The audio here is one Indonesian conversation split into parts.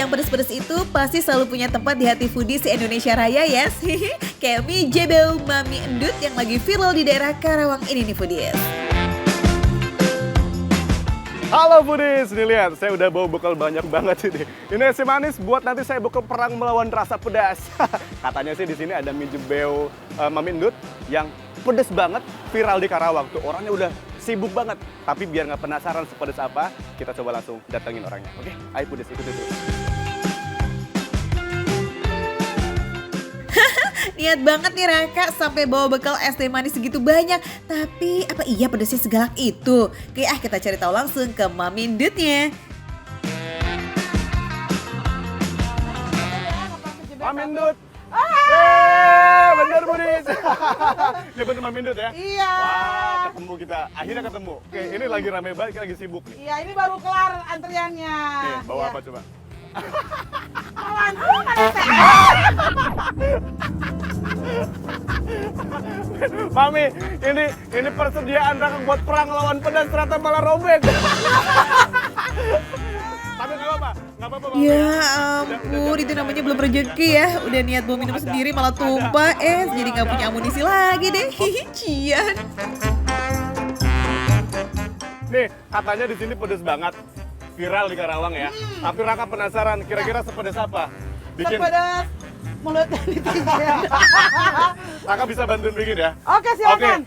yang pedes-pedes itu pasti selalu punya tempat di hati foodies di Indonesia Raya ya. Kayak mie jebel Mami Endut yang lagi viral di daerah Karawang ini nih foodies. Halo foodies, nih lihat saya udah bawa bekal banyak banget ini. Ini nasi manis buat nanti saya bekal perang melawan rasa pedas. Katanya sih di sini ada mie jebel Mami Endut yang pedes banget, viral di Karawang. Tuh orangnya udah sibuk banget. Tapi biar nggak penasaran sepedes apa, kita coba langsung datengin orangnya. Oke, ayo foodies ikut itu. Niat banget nih Raka sampai bawa bekal es teh manis segitu banyak. Tapi apa iya pedasnya segalak itu? Oke kita cari tahu langsung ke Mami Endutnya. Mami Endut. Bener foodies. Ya bener Mami Endut ya? Iya. Wah, ketemu kita. Akhirnya ketemu. Oke, ini lagi rame banget, lagi sibuk nih. Iya, ini baru kelar antriannya. Nih, bawa Iya. apa coba? Lawan, Mami, ini persediaan Raka buat perang lawan pedas ternyata malah robek. Tapi nggak apa-apa, Mami. Ya ampun, itu namanya belum rezeki ya. Udah niat bawa minum sendiri malah tumpah es. Jadi nggak punya amunisi lagi deh. Cian. Nih, katanya di sini pedes banget. Viral di Karawang ya. Tapi Raka penasaran, kira-kira sepedes apa? Bikin. sepedas mulut netizen. Raka bisa bantuin bikin ya? Oke, silakan.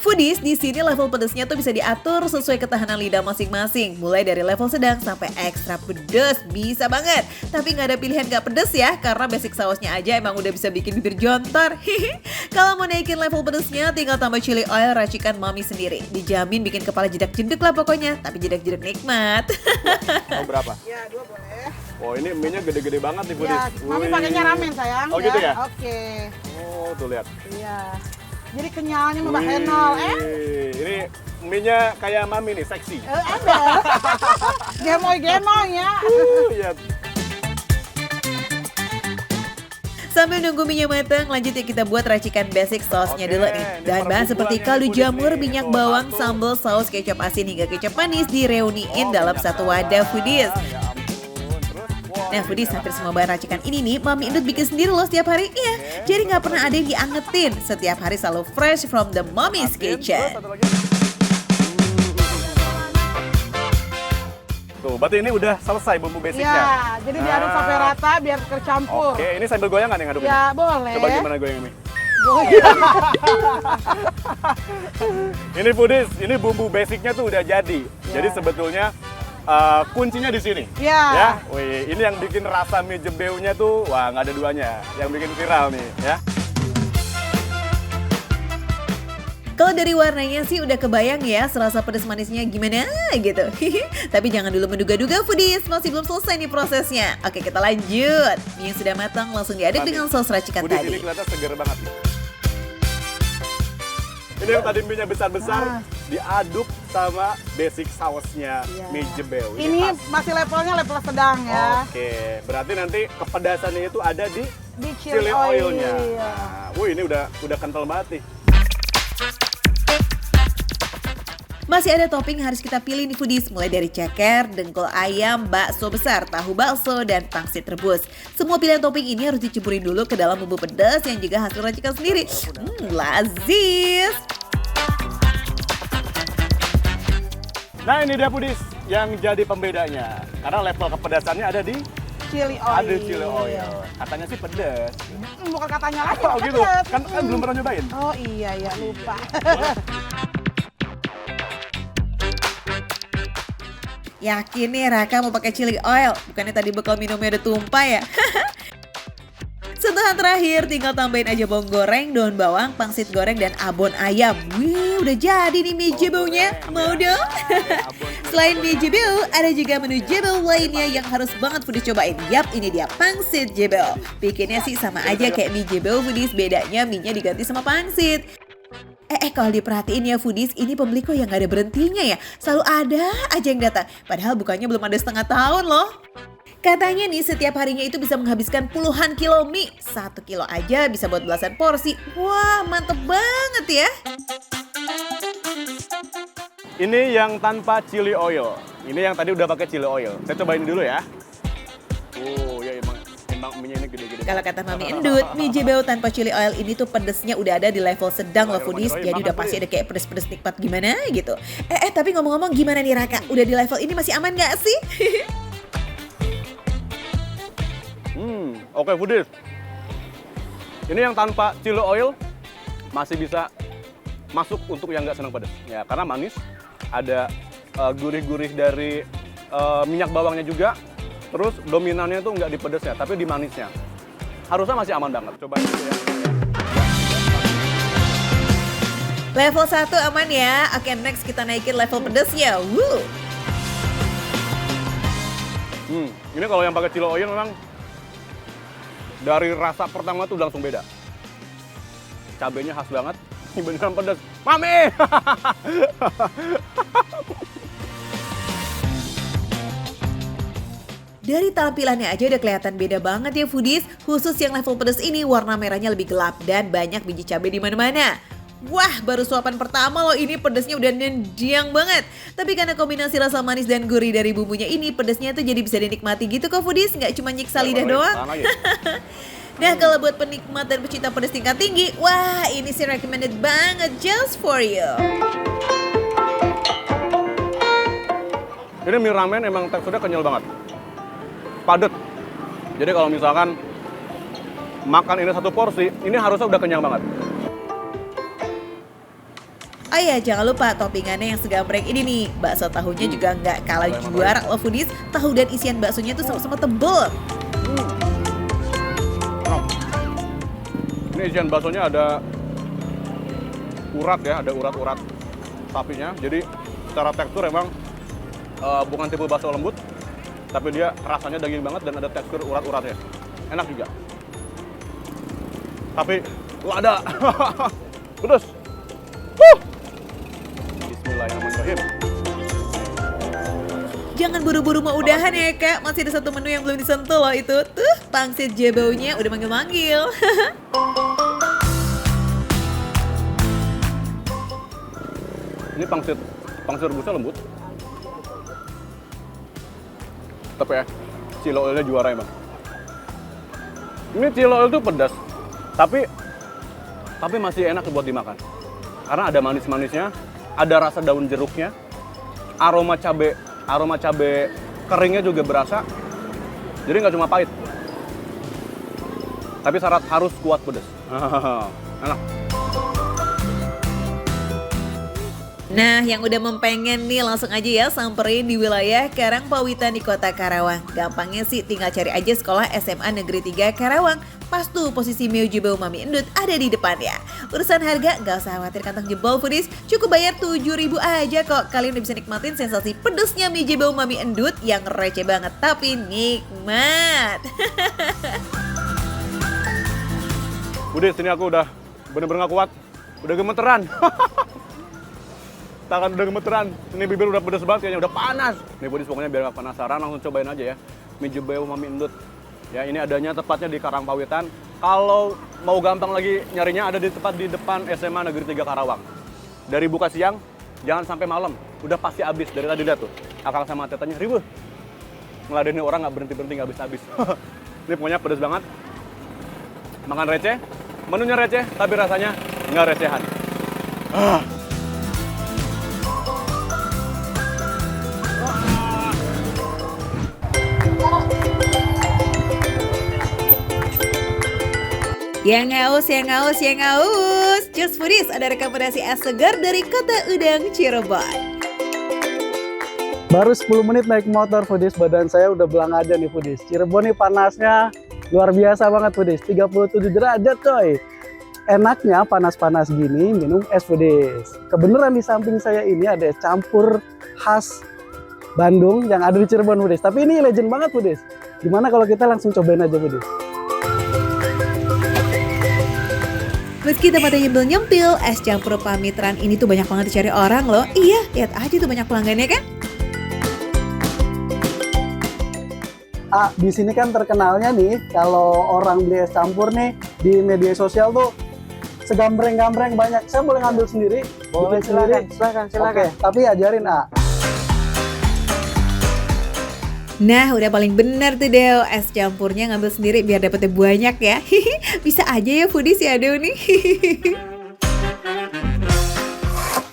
Foodies, di sini level pedesnya tuh bisa diatur sesuai ketahanan lidah masing-masing. Mulai dari level sedang sampai ekstra pedes, bisa banget. Tapi nggak ada pilihan nggak pedes ya, karena basic sausnya aja emang udah bisa bikin bibir jontor. Kalau mau naikin level pedesnya, tinggal tambah chili oil racikan Mami sendiri. Dijamin bikin kepala jedak-jeduk lah pokoknya, tapi jedak-jeduk nikmat. Mau berapa? Ya, 2 boleh. Oh, ini mie-nya gede-gede banget nih, Foodies. Ya, Mami pakainya ramen sayang. Oh, gitu ya? Oke. Oh, tuh lihat. Iya. Jadi kenyalnya mbak Henol. Ini mie-nya kayak Mami nih, seksi. Ember. Gemoy-gemoy ya. Iya. Sambil nunggu minyak matang, lanjut ya kita buat racikan basic sausnya Oke, dulu nih. ini Dan bahan para seperti bumbuannya kaldu nih, jamur, Foodies nih. minyak Tuh, bawang, satu. sambal, saus kecap asin hingga kecap manis direuniin dalam minyak satu bawang. wadah Foodies. Ya ampun. Terus, wah, Nah ini Foodies, merah. hampir semua bahan racikan ini nih Mami Endut bikin sendiri loh setiap hari. Iya, jadi nggak pernah ada yang diangetin. Setiap hari selalu fresh from the Mommy's Terus, Kitchen. satu lagi. Tuh, berarti ini udah selesai bumbu basicnya. Iya, jadi diaduk sampai rata biar tercampur. Oke, ini sambil goyang nggak nih ngaduk? Ya, boleh. Coba gimana goyang ini? Goyang. Ini Foodies, ini bumbu basicnya tuh udah jadi. Jadi sebetulnya kuncinya di sini. Iya. Ya, wih, ini yang bikin rasa mie jebeunya tuh, wah nggak ada duanya. Yang bikin viral nih, ya. Kalau dari warnanya sih udah kebayang ya serasa pedas manisnya gimana gitu. Tapi jangan dulu menduga-duga Foodies, masih belum selesai nih prosesnya. Oke kita lanjut. Mie yang sudah matang langsung diaduk Mami, dengan saus racikan Foodies, ini tadi. kelihatan seger banget nih. Ini yang tadi mie-nya besar-besar, diaduk sama basic sausnya Iya. mie jebel. Ini khas. masih levelnya level sedang ya. Oke, berarti nanti kepedasannya itu ada di Di chili oilnya. Iya. Nah, ini udah kental banget nih. Masih ada topping yang harus kita pilih nih Foodies, mulai dari ceker, dengkul ayam, bakso besar, tahu bakso, dan pangsit rebus. Semua pilihan topping ini harus dicempurin dulu ke dalam bumbu pedas yang juga hasil racikan sendiri. Lazis! Nah ini dia Foodies yang jadi pembedanya. Karena level kepedasannya ada di Chili oil. ada chili oil. Katanya sih pedas. Bukan katanya lagi. Oh gitu, pedas. kan belum pernah nyobain. Oh iya ya lupa. Yakin nih Raka mau pakai chili oil? Bukannya tadi bekal minumnya udah tumpah ya? Sentuhan terakhir tinggal tambahin aja bawang goreng, daun bawang, pangsit goreng, dan abon ayam. Wih, udah jadi nih mie jebelnya. Mau dong? Selain mie jebel, ada juga menu jebel lainnya yang harus banget Foodies cobain. Yap, ini dia pangsit jebel. Bikinnya sih sama aja kayak mie jebel Foodies, bedanya mie-nya diganti sama pangsit. Kalau diperhatiin ya Foodies, ini pembeli kok yang gak ada berhentinya ya. Selalu ada aja yang datang. Padahal bukannya belum ada setengah tahun loh. Katanya nih setiap harinya itu bisa menghabiskan puluhan kilo mie. 1 kilo aja bisa buat belasan porsi. Wah mantep banget ya. Ini yang tanpa chili oil. Ini yang tadi udah pakai chili oil. Saya cobain dulu ya. Ya emang mie ini gede-gede. Kalau kata Mami Endut, mie jebeo tanpa chili oil ini tuh pedesnya udah ada di level sedang loh foodies. Jadi udah pasti ada kayak pedes-pedes nikmat gimana gitu. Tapi ngomong-ngomong gimana nih Raka? Udah di level ini masih aman gak sih? Oke foodies. Ini yang tanpa chili oil masih bisa masuk untuk yang nggak senang pedas. Ya, karena manis, ada gurih-gurih dari minyak bawangnya juga. Terus dominannya tuh nggak di pedasnya, tapi di manisnya. Harusnya masih aman banget. Coba dulu ya. Level 1 aman ya. Oke, next kita naikin level pedesnya. Woo! Ini kalau yang pakai chili oil memang dari rasa pertama tuh langsung beda. Cabenya khas banget. Ini beneran pedas. Mami! Dari tampilannya aja udah kelihatan beda banget ya foodies. Khusus yang level pedas ini warna merahnya lebih gelap dan banyak biji cabai di mana-mana. Wah, baru suapan pertama loh ini pedasnya udah nendang banget. Tapi karena kombinasi rasa manis dan gurih dari bumbunya ini, pedasnya tuh jadi bisa dinikmati gitu kok foodies, nggak cuma nyiksa lidah doang. Nah, kalau buat penikmat dan pecinta pedas tingkat tinggi, wah ini sih recommended banget just for you. Ini mie ramen emang teksturnya kenyal banget. Padat. Jadi kalau misalkan makan ini satu porsi, ini harusnya udah kenyang banget. Oh iya, jangan lupa toppingannya yang segambreng ini nih. Bakso tahunya juga nggak kalah juara loh foodies. Tahu dan isian baksonya tuh sama-sama tebel. Ini isian baksonya ada urat ya, ada urat-urat sapinya. Jadi secara tekstur emang bukan tipe bakso lembut, tapi dia rasanya daging banget dan ada tekstur urat-uratnya. Enak juga. Tapi lada. Pedas. Bismillahirrahmanirrahim. Jangan buru-buru mau udahan ya kak, masih ada satu menu yang belum disentuh loh itu. Tuh, pangsit jebaunya udah manggil-manggil. Ini pangsit rebusnya lembut. Tapi ya, chili oilnya juara emang. Ini chili oil tuh pedas, tapi masih enak buat dimakan. Karena ada manis-manisnya, ada rasa daun jeruknya, aroma cabai keringnya juga berasa. Jadi nggak cuma pahit, tapi syarat harus kuat pedas. Enak. Nah, yang udah mempengen nih langsung aja ya samperin di wilayah Karangpawitan di Kota Karawang. Gampangnya sih tinggal cari aja sekolah SMA Negeri 3 Karawang. Pas tuh posisi mie jebol Mami Endut ada di depan ya. Urusan harga nggak usah khawatir kantong jebol foodies, cukup bayar 7.000 aja kok. Kalian udah bisa nikmatin sensasi pedesnya mie jebol Mami Endut yang receh banget tapi nikmat. Udah sini aku udah bener-bener gak kuat, udah gemeteran. Tangan udah gemeteran, ini bibir udah pedas banget kayaknya, udah panas. Nih foodies pokoknya biar gak penasaran langsung cobain aja ya. Mie jebol Mami Endut. Ya ini adanya tepatnya di Karangpawitan. Kalau mau gampang lagi nyarinya ada di tepat di depan SMA Negeri 3 Karawang. Dari buka siang, jangan sampai malam. Udah pasti habis, dari tadi lihat tuh. Akang sama tetanya ribuh. Ngeladenin orang nggak berhenti-berhenti, nggak habis-habis. Ini pokoknya pedas banget. Makan receh, menunya receh, tapi rasanya nggak recehan. Yang haus. Just Foodies ada rekomendasi es segar dari Kota Udang, Cirebon. Baru 10 menit naik motor foodies, badan saya udah belang aja nih foodies. Cirebon nih panasnya luar biasa banget foodies, 37 derajat coy. Enaknya panas-panas gini minum es foodies. Kebeneran di samping saya ini ada es campur khas Bandung yang ada di Cirebon foodies. Tapi ini legend banget foodies. Gimana kalau kita langsung cobain aja foodies? Meski tempatnya nyempil-nyempil, es campur Pamitran ini tuh banyak banget dicari orang loh. Iya, lihat aja tuh banyak pelanggannya kan. Di sini kan terkenalnya nih, kalau orang beli es campur nih di media sosial tuh segambreng-gambreng banyak. Saya boleh ngambil sendiri? Boleh, Bikin sendiri? silakan. Oke, tapi ajarin, A. Nah, udah paling bener tuh Deo, es campurnya ngambil sendiri biar dapetnya banyak ya. Bisa aja ya foodies ya Deo nih.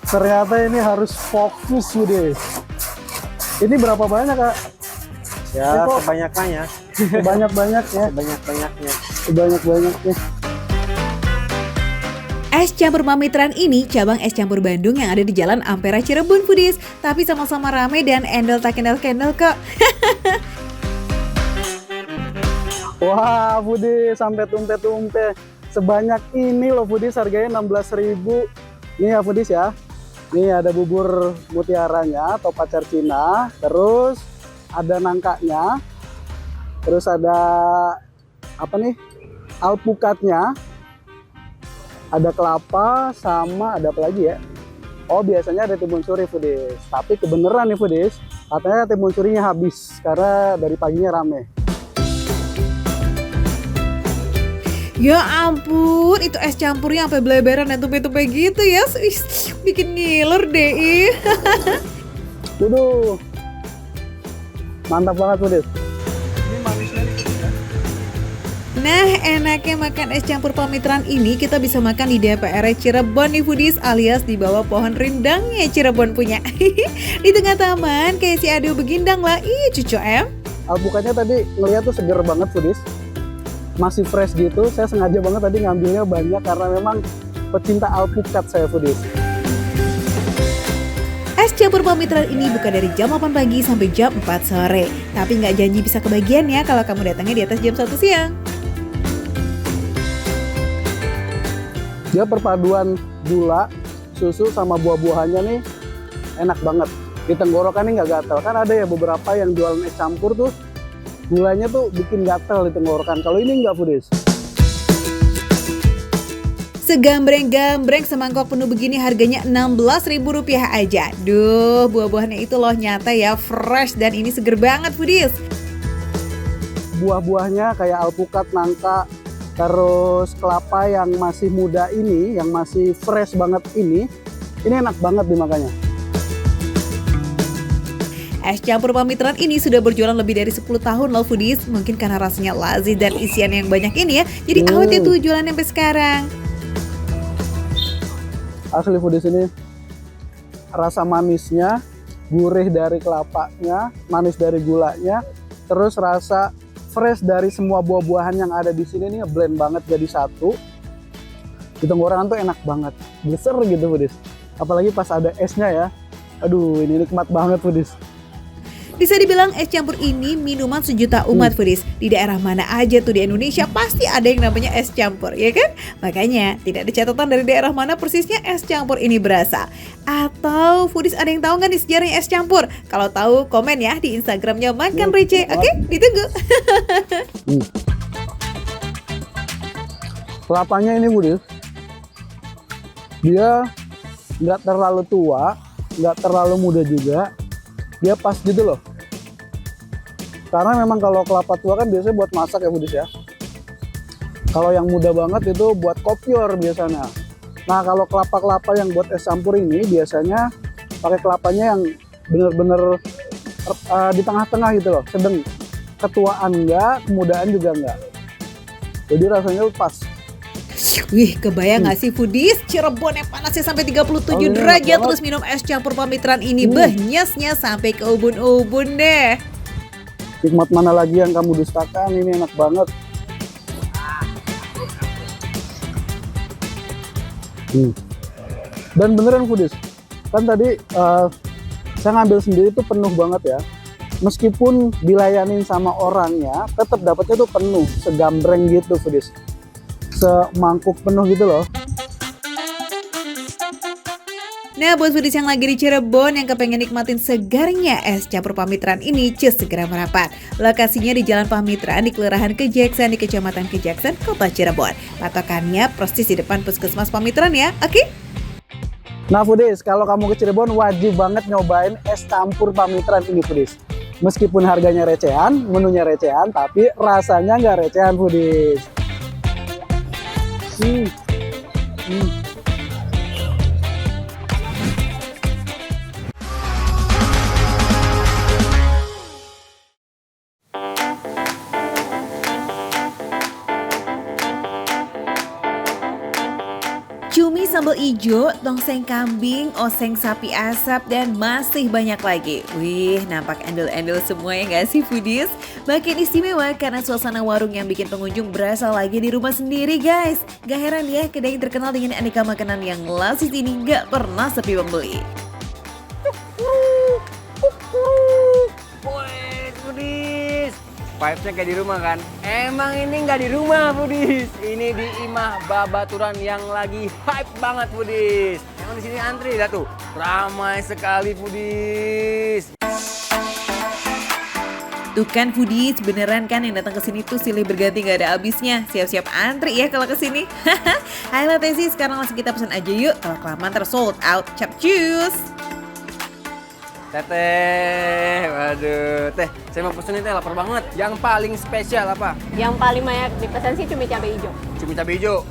Ternyata ini harus fokus, Foodies. Ini berapa banyak, Kak? Ya, Ini kok sebanyak-banyak. Banyak-banyak ya. Sebanyak-banyaknya. Sebanyak-banyaknya. Es campur Pamitran ini cabang es campur Bandung yang ada di Jalan Ampera Cirebon foodies. Tapi sama-sama rame dan endel tak kendel-kendel kok. Wah, Foodies, sampai tumpe-tumpe. Sebanyak ini loh, Foodies, harganya 16.000. Nih ya, Foodies ya. Nih ada bubur mutiaranya atau pacar Cina. Terus ada nangkanya. Terus ada apa nih? Alpukatnya. Ada kelapa sama ada apa lagi ya? Oh, biasanya ada timun suri, Foodies. Tapi kebenaran nih, Foodies, katanya timun surinya habis karena dari paginya rame. Ya ampun, itu es campurnya sampai beleberan dan tumpe-tumpe gitu ya. Bikin ngiler deh. Waduh. Mantap banget, Foodies. Nah, enaknya makan es campur Pamitran ini kita bisa makan di DPR Cirebon nih foodies, alias di bawah pohon rindangnya Cirebon punya. Di tengah taman kayak si Ado begindang lah. Ih, cucu em. Alpukatnya tadi ngeliat tuh seger banget, Foodies. Masih fresh gitu. Saya sengaja banget tadi ngambilnya banyak karena memang pecinta alpukat saya, Foodies. Es campur Pamitran ini buka dari jam 8 pagi sampai jam 4 sore. Tapi nggak janji bisa kebagian ya kalau kamu datangnya di atas jam 1 siang. Dia perpaduan gula, susu sama buah-buahannya nih enak banget. Di tenggorokan nih nggak gatel. Kan ada ya beberapa yang jualan es campur tuh gulanya tuh bikin gatel di tenggorokan. Kalau ini nggak, Foodies. Segambreng-gambreng semangkok penuh begini harganya Rp16.000 aja. Duh, buah-buahannya itu loh nyata ya, fresh dan ini seger banget foodies. Buah-buahnya kayak alpukat, nangka, terus kelapa yang masih muda ini, yang masih fresh banget ini enak banget dimakannya. Es campur Pamitran ini sudah berjualan lebih dari 10 tahun loh foodies. Mungkin karena rasanya lazis dan isian yang banyak ini ya, jadi awet itu jualan sampai sekarang. Asli foodies ini rasa manisnya, gurih dari kelapanya, manis dari gulanya, terus rasa fresh dari semua buah-buahan yang ada di sini nih ngeblend banget jadi satu. Di tenggorokan tuh enak banget, geser gitu foodies. Apalagi pas ada esnya ya. Aduh, ini nikmat banget foodies. Bisa dibilang es campur ini minuman sejuta umat foodies. Di daerah mana aja tuh di Indonesia pasti ada yang namanya es campur, ya kan? Makanya tidak ada catatan dari daerah mana persisnya es campur ini berasal. Atau foodies ada yang tahu nggak nih sejarahnya es campur? Kalau tahu komen ya di Instagramnya Makan Receh. Oke, ditunggu. Kelapanya ini foodies, dia nggak terlalu tua, nggak terlalu muda juga. Dia pas gitu loh. Karena memang kalau kelapa tua kan biasanya buat masak ya foodies ya. Kalau yang muda banget itu buat kopior biasanya. Nah kalau kelapa-kelapa yang buat es campur ini biasanya pakai kelapanya yang bener-bener di tengah-tengah gitu loh. Sedang ketuaan enggak, kemudaan juga enggak. Jadi rasanya pas. Wih, kebayang gak sih foodies? Cirebon yang panasnya sampai 37 derajat terus minum es campur Pamitran ini. Nyesnya sampai ke ubun-ubun deh. Nikmat mana lagi yang kamu dustakan, ini enak banget. Dan beneran foodies, kan tadi saya ngambil sendiri tuh penuh banget ya. Meskipun dilayanin sama orangnya, tetap dapatnya tuh penuh, segambreng gitu foodies. Semangkuk penuh gitu loh. Nah, buat foodies yang lagi di Cirebon yang kepengen nikmatin segarnya es campur Pamitran ini, cus segera merapat. Lokasinya di Jalan Pamitran di Kelurahan Kejaksan di Kecamatan Kejaksan, Kota Cirebon. Patokannya persis di depan Puskesmas Pamitran ya, oke? Nah foodies, kalau kamu ke Cirebon wajib banget nyobain es campur Pamitran ini foodies. Meskipun harganya recehan, menunya recehan, tapi rasanya nggak recehan foodies. Cumi sambal ijo, tongseng kambing, oseng sapi asap, dan masih banyak lagi. Wih, nampak endel-endel semua ya nggak sih foodies? Makin istimewa karena suasana warung yang bikin pengunjung berasa lagi di rumah sendiri guys. Gak heran ya, kedai yang terkenal dengan aneka makanan yang lasis ini gak pernah sepi pembeli. Woi, foodies. Vibes-nya kayak di rumah kan? Emang ini nggak di rumah, foodies. Ini di Imah Babaturan yang lagi hype banget, foodies. Emang di sini antri, lihat tuh. Ramai sekali, foodies. Tuh kan foodies, beneran kan yang datang ke sini tuh silih berganti gak ada habisnya. Siap-siap antri ya kalau ke sini. Ayolah Teh, sekarang langsung kita pesan aja yuk. Kalau kelamaan sold out. Capcus. Teteh, waduh, Teh, saya mau pesen nih Teh, lapar banget. Yang paling spesial apa? Yang paling banyak dipesan sih cumi cabai hijau. Cumi cabai hijau.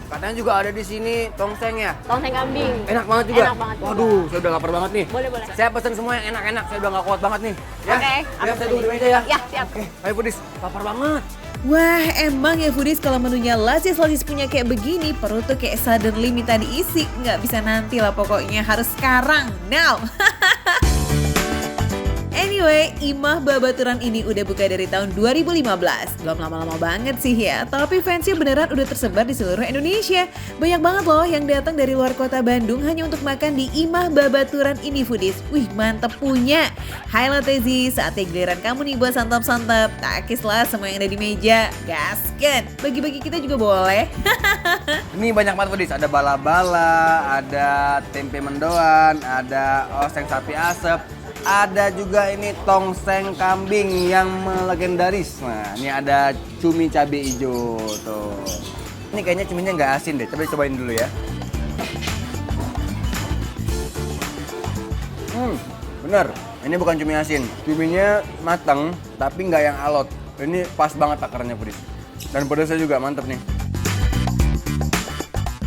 Katanya juga ada di sini tongseng ya. Tongseng kambing. Enak banget juga. Enak banget juga. Waduh, saya udah lapar banget nih. Boleh, boleh. Saya pesen semua yang enak-enak, saya udah gak kuat banget nih. Ya, Oke, ya, aku saya pesen tunggu di nih. meja ya. Ya, siap. Oke, ayo Budis, lapar banget. Wah, emang ya foodies kalau menunya lasis-lasis punya kayak begini, perut tuh kayak suddenly minta diisi. Nggak bisa nanti lah pokoknya, harus sekarang, now. Anyway, Imah Babaturan ini udah buka dari tahun 2015. Belum lama-lama banget sih ya, tapi fansnya beneran udah tersebar di seluruh Indonesia. Banyak banget loh yang datang dari luar kota Bandung hanya untuk makan di Imah Babaturan ini foodies. Wih, mantep punya. Hai lah Tezi, saatnya giliran kamu nih buat santap-santap. Takis lah semua yang ada di meja. Gaskan, bagi-bagi kita juga boleh. Ini banyak banget Budis, ada bala-bala, ada tempe mendoan, ada oseng sapi asap. Ada juga ini tongseng kambing yang legendaris. Nah, ini ada cumi cabai hijau tuh. Ini kayaknya cuminya nggak asin deh. Coba cobain dulu ya. Bener. Ini bukan cumi asin. Cuminya matang, tapi nggak yang alot. Ini pas banget takarannya, Budis. Dan pedasnya juga mantep nih.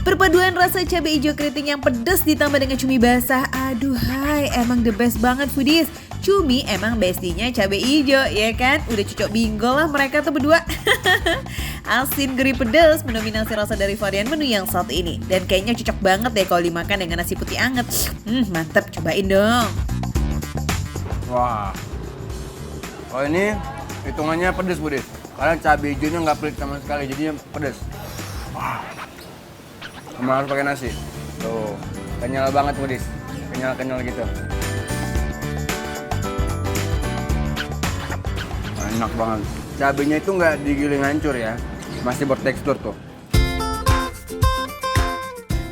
Perpaduan rasa cabai hijau keriting yang pedas ditambah dengan cumi basah. Aduh hai, emang the best banget foodies. Cumi emang bestinya cabai hijau, ya kan? Udah cocok bingo lah mereka tuh berdua. Asin, gurih, pedas mendominasi rasa dari varian menu yang satu ini. Dan kayaknya cocok banget deh kalau dimakan dengan nasi putih anget. Mantep, cobain dong. Wah. Kalau ini hitungannya pedas, Budis. Karena cabai hijaunya nggak pelit sama sekali, jadinya pedas. Wah. Cuma harus pakai nasi. Tuh, kenyal banget Budis. Kenyal-kenyal gitu. Enak banget. Cabenya itu nggak digiling hancur ya. Masih bertekstur tuh.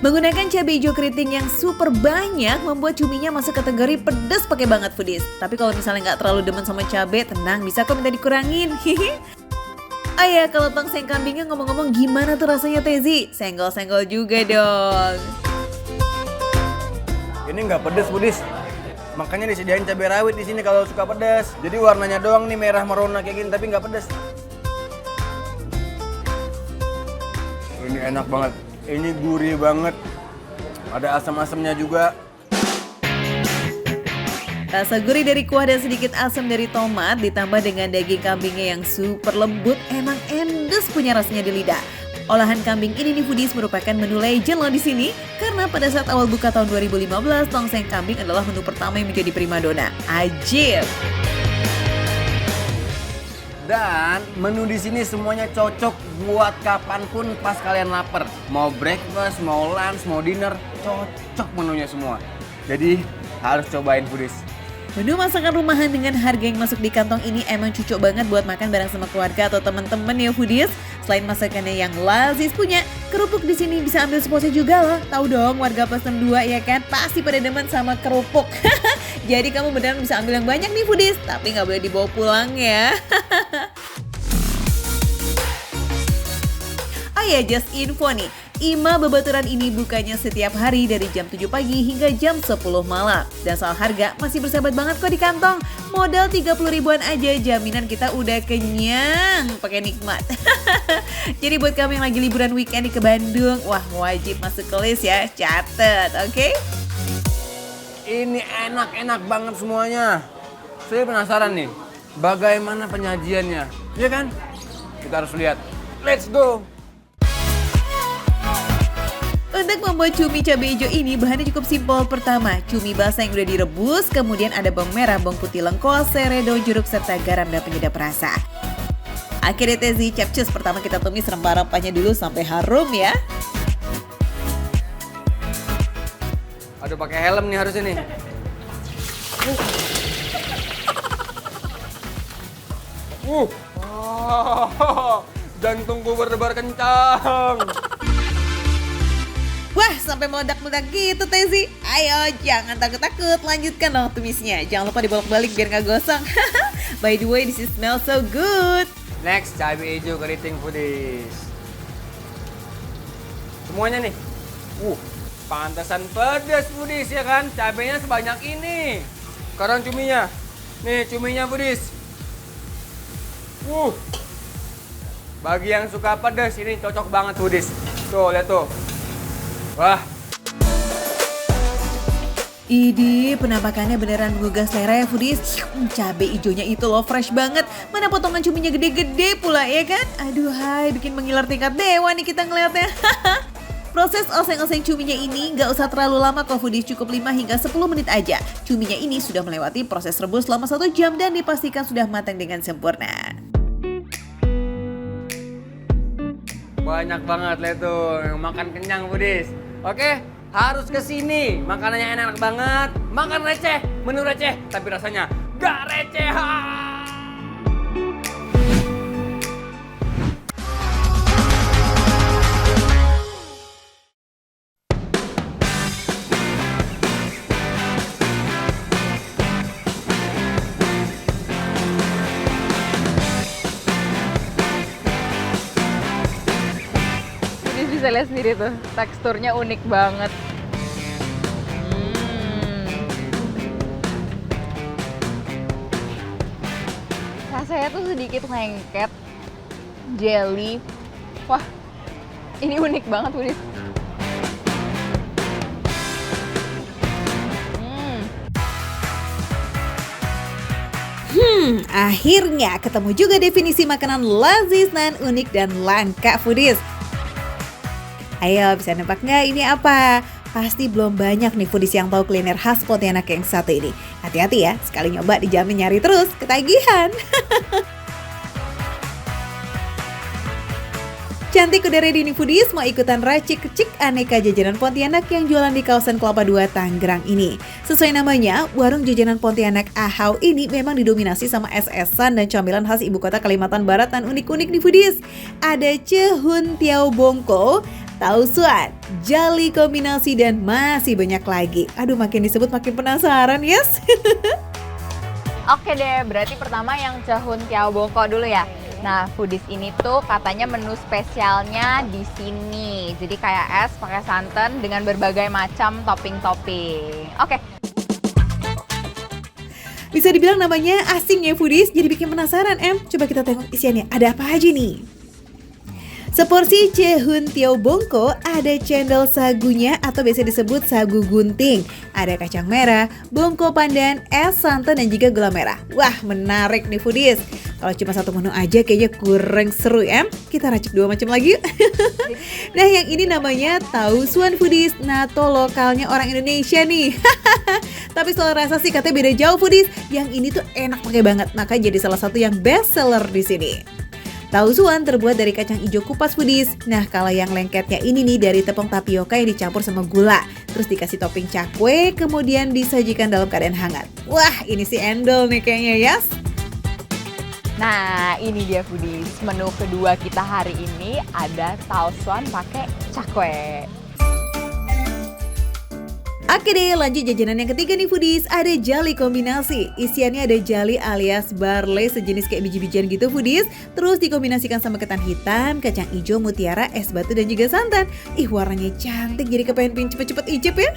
Menggunakan cabai hijau keriting yang super banyak membuat cuminya masuk kategori pedas pakai banget foodies. Tapi kalau misalnya nggak terlalu demen sama cabai, tenang bisa kok minta dikurangin. Oh ya, kalau tongseng kambingnya ngomong-ngomong gimana tuh rasanya Tezi? Senggol-senggol juga dong. Ini nggak pedas Budis. Makanya disediain cabai rawit di sini kalau suka pedas. Jadi warnanya doang nih merah merona kayak gini tapi nggak pedas. Ini enak banget. Ini gurih banget. Ada asam-asamnya juga. Rasa gurih dari kuah dan sedikit asam dari tomat ditambah dengan daging kambingnya yang super lembut, emang endes punya rasanya di lidah. Olahan kambing ini nih foodies merupakan menu legend loh di sini karena pada saat awal buka tahun 2015 tongseng kambing adalah menu pertama yang menjadi primadona. Ajib. Dan menu di sini semuanya cocok buat kapanpun pas kalian lapar. Mau breakfast, mau lunch, mau dinner, cocok menunya semua. Jadi harus cobain foodies. Menu masakan rumahan dengan harga yang masuk di kantong ini emang cocok banget buat makan bareng sama keluarga atau teman-teman ya foodies. Selain masakannya yang lazis punya, kerupuk di sini bisa ambil sepuasnya juga loh. Tahu dong warga pesen 2 ya kan, pasti pada demen sama kerupuk. Jadi kamu beneran bisa ambil yang banyak nih foodies, tapi nggak boleh dibawa pulang ya. Oh ya, just info nih. Imah Babaturan ini bukanya setiap hari dari jam 7 pagi hingga jam 10 malam. Dan soal harga masih bersahabat banget kok di kantong. Modal 30 ribuan aja, jaminan kita udah kenyang pakai nikmat. Jadi buat kamu yang lagi liburan weekend ke Bandung, wah wajib masuk ke list ya, catet, oke? Ini enak-enak banget semuanya. Saya penasaran nih, bagaimana penyajiannya? Iya kan? Kita harus lihat. Let's go! Untuk membuat cumi cabai hijau ini bahannya cukup simpel. Pertama, cumi basah yang udah direbus, kemudian ada bawang merah, bawang putih lengkuas, serai, daun jeruk, serta garam dan penyedap rasa. Akhirnya Tezi capcus, pertama kita tumis rempah-rempahnya dulu sampai harum ya. Aduh, pakai helm nih harusnya nih. Jantungku berdebar kencang. Wah, sampai meledak-meledak gitu Tezi. Ayo, jangan takut-takut, lanjutkan dong tumisnya. Jangan lupa dibolak-balik biar nggak gosong. By the way, this is smell so good. Next, cabai hijau keriting foodies. Semuanya nih. Pantesan pedas foodies ya kan? Cabainya sebanyak ini. Sekarang cuminya. Nih, cuminya foodies. Bagi yang suka pedas ini cocok banget foodies. Tuh, lihat tuh. Wah. Idi, penampakannya beneran menggugah selera ya foodies. Cabai hijaunya itu loh fresh banget. Mana potongan cuminya gede-gede pula ya kan? Aduh hai, bikin mengiler tingkat dewa nih kita ngeliatnya. Proses oseng-oseng cuminya ini nggak usah terlalu lama kok foodies, cukup 5 hingga 10 menit aja. Cuminya ini sudah melewati proses rebus selama 1 jam dan dipastikan sudah matang dengan sempurna. Banyak banget lihat tuh, makan kenyang foodies. Oke, harus ke sini. Makanannya enak banget. Makan receh, menu receh, tapi rasanya gak receh. Jadi bisa lihat sendiri tuh, teksturnya unik banget. Rasanya tuh sedikit lengket, jelly. Wah, ini unik banget, Budis. Akhirnya ketemu juga definisi makanan lazis dan unik dan langka foodies. Ayo, bisa nebak nggak ini apa? Pasti belum banyak nih foodies yang tahu kuliner khas Pontianak yang satu ini. Hati-hati ya, sekali nyoba dijamin nyari terus, ketagihan. Cantik udah ready nih foodies, mau ikutan racik-racik aneka jajanan Pontianak yang jualan di kawasan Kelapa II, Tangerang ini. Sesuai namanya, warung jajanan Pontianak Ahau ini memang didominasi sama es-esan dan camilan khas ibu kota Kalimantan Barat dan unik-unik nih foodies. Ada cehun tiao bongko, tahu suan, jali kombinasi, dan masih banyak lagi. Aduh, makin disebut makin penasaran, yes? Oke deh, berarti pertama yang cehun tiao bongko dulu ya. Nah, foodies ini tuh katanya menu spesialnya di sini. Jadi kayak es pakai santan dengan berbagai macam topping-topping. Oke. Bisa dibilang namanya asing ya foodies, jadi bikin penasaran Coba kita tengok isiannya, ada apa aja nih? Seporsi cehun tiao bongko ada cendol sagunya atau biasa disebut sagu gunting. Ada kacang merah, bongko pandan, es santan dan juga gula merah. Wah, menarik nih foodies. Kalau cuma satu menu aja kayaknya kurang seru Kita racik 2 macam lagi yuk. Nah, yang ini namanya tahu suan foodies. Nato lokalnya orang Indonesia nih. Tapi soal rasa sih katanya beda jauh foodies. Yang ini tuh enak pakai banget, makanya jadi salah satu yang best seller di sini. Tahu suan terbuat dari kacang hijau kupas foodies. Nah, kalau yang lengketnya ini nih dari tepung tapioka yang dicampur sama gula. Terus dikasih topping cakwe, kemudian disajikan dalam keadaan hangat. Wah, ini sih endol nih kayaknya, yes? Nah, ini dia foodies. Menu kedua kita hari ini ada tau suan pakai cakwe. Oke deh, lanjut jajanan yang ketiga nih foodies. Ada jali kombinasi. Isiannya ada jali alias barley sejenis kayak biji-bijian gitu foodies. Terus dikombinasikan sama ketan hitam, kacang hijau, mutiara, es batu dan juga santan. Ih, warnanya cantik, jadi kepengen cepet-cepet icip ya.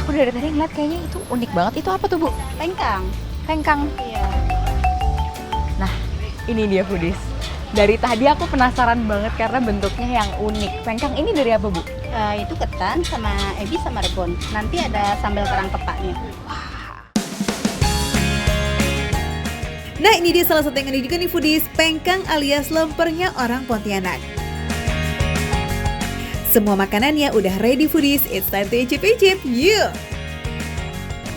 Aku dari tadi ngeliat kayaknya itu unik banget. Itu apa tuh, Bu? Lengkang. Lengkang. Iya. Nah, ini dia foodies. Dari tadi aku penasaran banget karena bentuknya yang unik. Pengkang ini dari apa, Bu? Itu ketan sama ebi sama rebon. Nanti ada sambal kerang kepaknya. Nah, ini dia salah satu yang unik juga nih foodies, pengkang alias lempernya orang Pontianak. Semua makanannya udah ready foodies, it's time to icip-icip, yuk!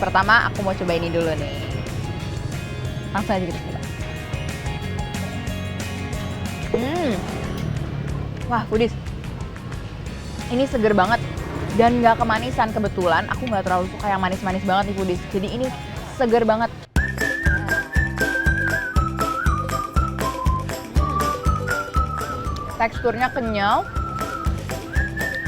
Pertama aku mau coba ini dulu nih. Langsung aja kita coba. Wah, foodies. Ini seger banget dan nggak kemanisan. Kebetulan aku nggak terlalu suka yang manis-manis banget nih foodies. Jadi ini seger banget. Teksturnya kenyal,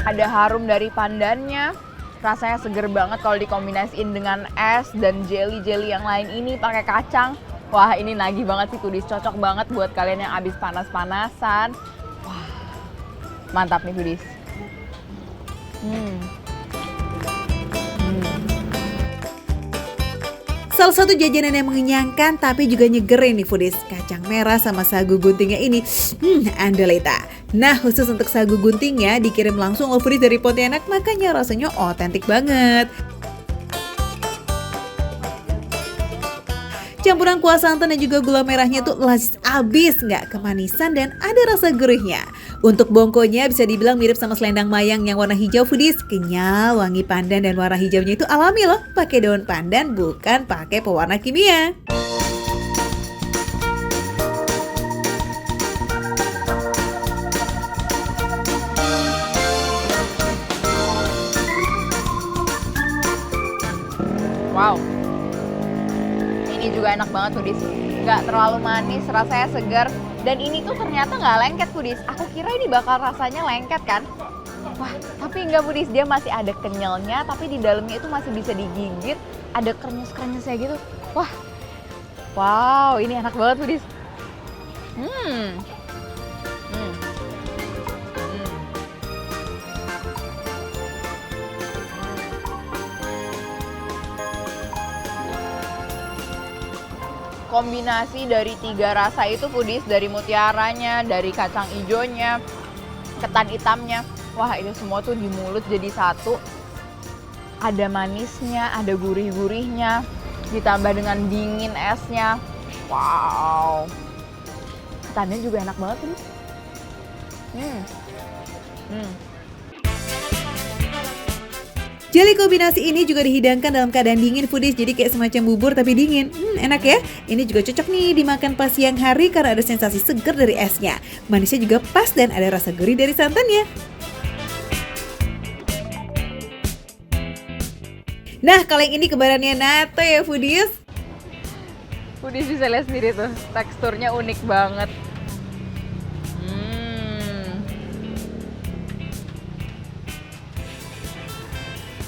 ada harum dari pandannya, rasanya seger banget kalau dikombinasiin dengan es dan jelly-jelly yang lain ini pakai kacang. Wah, ini nagih banget sih foodies, cocok banget buat kalian yang abis panas-panasan. Wah, mantap nih foodies. Salah satu jajanan yang mengenyangkan tapi juga nyegerin nih foodies, kacang merah sama sagu guntingnya ini, andaleta. Nah, khusus untuk sagu guntingnya dikirim langsung loh foodies dari Pontianak, makanya rasanya otentik banget. Campuran kuah santan dan juga gula merahnya tuh lazis abis, nggak kemanisan dan ada rasa gurihnya. Untuk bongkonya bisa dibilang mirip sama selendang mayang yang warna hijau foodies, kenyal, wangi pandan dan warna hijaunya itu alami loh, pakai daun pandan bukan pakai pewarna kimia. Wow, ini juga enak banget foodies, nggak terlalu manis, rasanya segar. Dan ini tuh ternyata nggak lengket foodies, aku kira ini bakal rasanya lengket kan. Wah, tapi nggak foodies, dia masih ada kenyalnya, tapi di dalamnya itu masih bisa digigit, ada krenyes-krenyesnya gitu. Wah, wow, ini enak banget foodies. Kombinasi dari 3 rasa itu foodies, dari mutiaranya, dari kacang ijonya, ketan hitamnya. Wah, itu semua tuh di mulut jadi satu. Ada manisnya, ada gurih-gurihnya, ditambah dengan dingin esnya. Wow. Ketannya juga enak banget foodies. Jelly kombinasi ini juga dihidangkan dalam keadaan dingin foodies, jadi kayak semacam bubur tapi dingin. Enak ya? Ini juga cocok nih dimakan pas siang hari karena ada sensasi segar dari esnya. Manisnya juga pas dan ada rasa gurih dari santannya. Nah, kalau yang ini kembarannya natto ya foodies. Foodies bisa lihat sendiri tuh, teksturnya unik banget.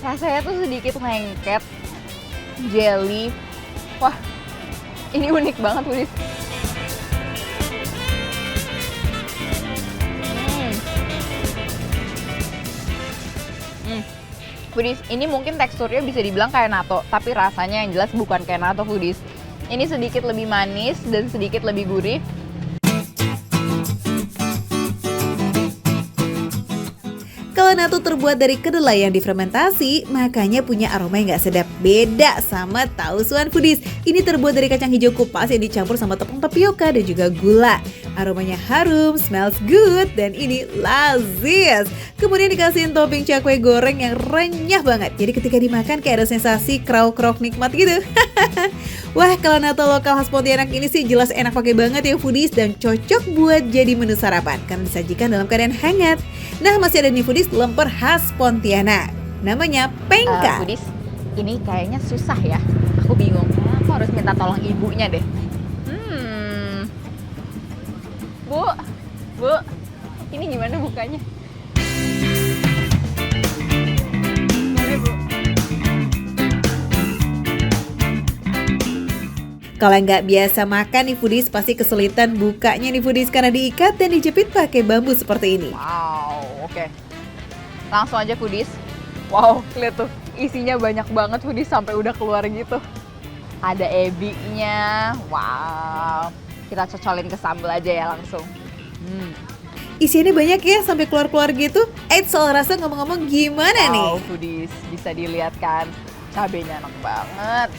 Rasanya tuh sedikit lengket, jelly. Wah, ini unik banget foodies. Foodies, ini mungkin teksturnya bisa dibilang kayak natto, tapi rasanya yang jelas bukan kayak natto foodies. Ini sedikit lebih manis dan sedikit lebih gurih. Kalau natto terbuat dari kedelai yang difermentasi, makanya punya aroma yang gak sedap. Beda sama tausuan foodies. Ini terbuat dari kacang hijau kupas yang dicampur sama tepung tapioka dan juga gula. Aromanya harum, smells good, dan ini lazis. Kemudian dikasihin topping cakwe goreng yang renyah banget. Jadi ketika dimakan kayak ada sensasi krauk-krauk nikmat gitu. Wah, kalau natto lokal khas Pontianak ini sih jelas enak pakai banget ya foodies dan cocok buat jadi menu sarapan karena disajikan dalam keadaan hangat. Nah, masih ada nih foodies lemper khas Pontianak. Namanya pengka. Foodies, ini kayaknya susah ya. Aku bingung. Aku harus minta tolong ibunya deh. Bu, ini gimana bukanya? Kalau nggak biasa makan nih foodies pasti kesulitan bukanya nih foodies karena diikat dan dijepit pakai bambu seperti ini. Wow, oke. Langsung aja foodies. Wow, lihat tuh, isinya banyak banget foodies sampai udah keluar gitu. Ada ebinya, wow. Kita cocolin ke sambal aja ya langsung. Isiannya banyak ya sampai keluar-keluar gitu. Soal rasa ngomong-ngomong gimana nih? Wow, foodies, bisa dilihat kan, cabenya enak banget.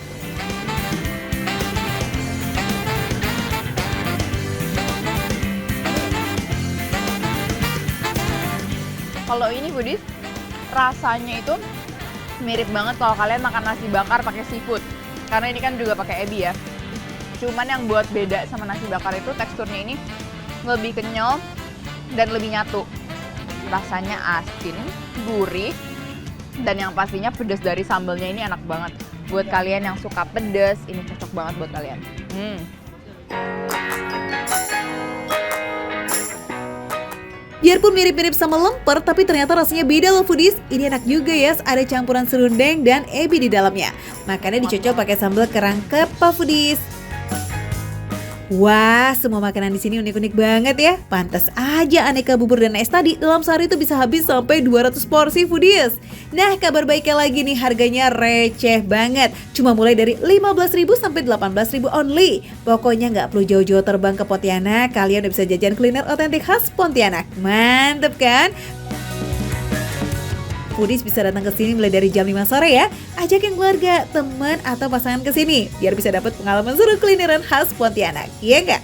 Kalau ini Budis, rasanya itu mirip banget kalau kalian makan nasi bakar pakai seafood. Karena ini kan juga pakai ebi ya. Cuman yang buat beda sama nasi bakar itu teksturnya ini lebih kenyal dan lebih nyatu. Rasanya asin, gurih, dan yang pastinya pedas dari sambelnya ini enak banget. Buat kalian yang suka pedas, ini cocok banget buat kalian. Biarpun mirip-mirip sama lemper, tapi ternyata rasanya beda loh foodies. Ini enak juga ya, ada campuran serundeng dan ebi di dalamnya. Makanya dicocol pakai sambal kerang kepa foodies. Wah, semua makanan di sini unik-unik banget ya. Pantas aja aneka bubur dan es tadi dalam sehari itu bisa habis sampai 200 porsi foodies. Nah, kabar baiknya lagi nih, harganya receh banget. Cuma mulai dari 15.000 sampai 18.000 only. Pokoknya nggak perlu jauh-jauh terbang ke Pontianak, kalian udah bisa jajan kuliner otentik khas Pontianak. Mantep kan? Foodies bisa datang ke sini mulai dari jam 5 sore ya. Ajakin keluarga, teman, atau pasangan ke sini biar bisa dapat pengalaman seru kulineran khas Pontianak. Iya nggak?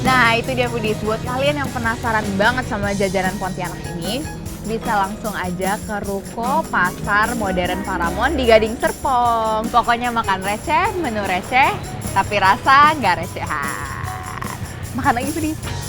Nah, itu dia Foodies. Buat kalian yang penasaran banget sama jajanan Pontianak ini, bisa langsung aja ke Ruko Pasar Modern Paramount di Gading Serpong. Pokoknya makan receh, menu receh, tapi rasa nggak recehan. Makan lagi Foodies.